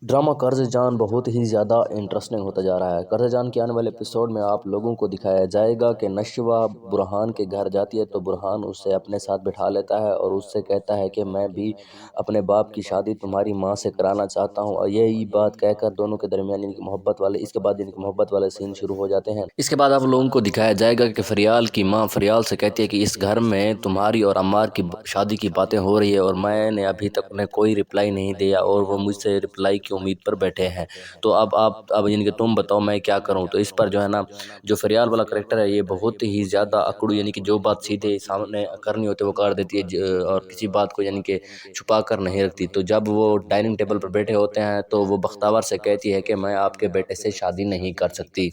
Drama कर्ज जान बहुत ही ज़्यादा इंटरेस्टिंग होता जा रहा है। कर्ज जान के आने वाले एपिसोड में आप लोगों को दिखाया जाएगा कि नशवा बुरहान के घर जाती है तो बुरहान उससे अपने साथ बिठा लेता है और उससे कहता है कि मैं भी अपने बाप की शादी तुम्हारी माँ से कराना चाहता हूँ। और यही बात कहकर दोनों के दरमियान इनकी मोहब्बत वाले इसके बाद इनकी मोहब्बत वाले सीन शुरू हो जाते हैं। इसके बाद आप लोगों को दिखाया जाएगा कि फरियाल की माँ फरियाल से कहती है कि इस घर में तुम्हारी और अम्मार की शादी की बातें हो रही है और मैंने अभी तक उन्हें कोई रिप्लाई नहीं दिया और वो मुझसे रिप्लाई की उम्मीद पर बैठे हैं। तो अब यानी कि तुम बताओ मैं क्या करूं। तो इस पर जो है ना, जो फरियाल वाला करेक्टर है ये बहुत ही ज़्यादा अकड़ू, यानी कि जो बात सीधे सामने करनी होती है वो कर देती है और किसी बात को यानी कि छुपा कर नहीं रखती। तो जब वो डाइनिंग टेबल पर बैठे होते हैं तो वो बख्तावर से कहती है कि मैं आपके बेटे से शादी नहीं कर सकती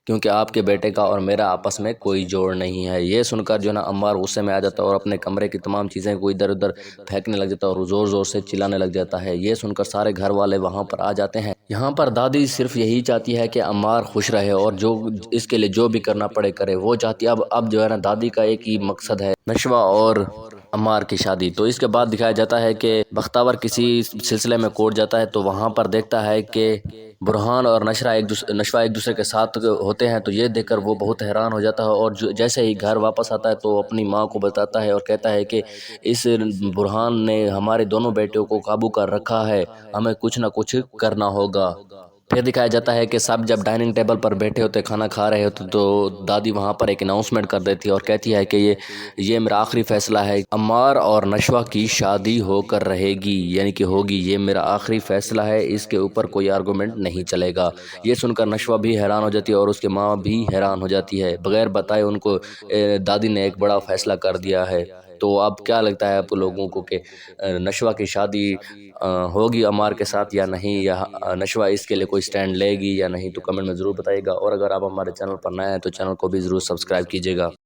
क्योंकि आपके बेटे का और मेरा आपस में कोई जोड़ नहीं है। ये सुनकर जो है ना अम्मार गुस्से में आ जाता है और अपने कमरे की तमाम चीज़ें को इधर उधर फेंकने लग जाता है और ज़ोर ज़ोर से चिल्लाने लग जाता है। ये सुनकर सारे घर वाले वहाँ पर आ जाते हैं। यहाँ पर दादी सिर्फ यही चाहती है कि अम्मार खुश रहे और जो इसके लिए जो भी करना पड़े करे। वो चाहती है अब जो है ना दादी का एक ही मकसद है, नशवा और अम्मार की शादी। तो इसके बाद दिखाया जाता है कि बख्तावर किसी सिलसिले में कोर्ट जाता है तो वहाँ पर देखता है कि बुरहान और नशवा एक दूसरे के साथ होते हैं। तो ये देखकर वो बहुत हैरान हो जाता है और जैसे ही घर वापस आता है तो अपनी माँ को बताता है और कहता है कि इस बुरहान ने हमारे दोनों बेटियों को काबू कर रखा है, हमें कुछ ना कुछ करना होगा। फिर दिखाया जाता है कि सब जब डाइनिंग टेबल पर बैठे होते खाना खा रहे होते तो दादी वहाँ पर एक अनाउंसमेंट कर देती है और कहती है कि ये मेरा आखिरी फैसला है, अम्मार और नशवा की शादी होकर रहेगी, यानी कि होगी। ये मेरा आखिरी फैसला है, इसके ऊपर कोई आर्गूमेंट नहीं चलेगा। ये सुनकर नशवा भी हैरान हो जाती है और उसकी माँ भी हैरान हो जाती है। बगैर बताए उनको दादी ने एक बड़ा फैसला कर दिया है। तो अब क्या लगता है आप लोगों को कि नशवा की शादी होगी अम्मार के साथ या नहीं, या नशवा इसके लिए कोई स्टैंड लेगी या नहीं? तो कमेंट में ज़रूर बताइएगा और अगर आप हमारे चैनल पर नए हैं तो चैनल को भी ज़रूर सब्सक्राइब कीजिएगा।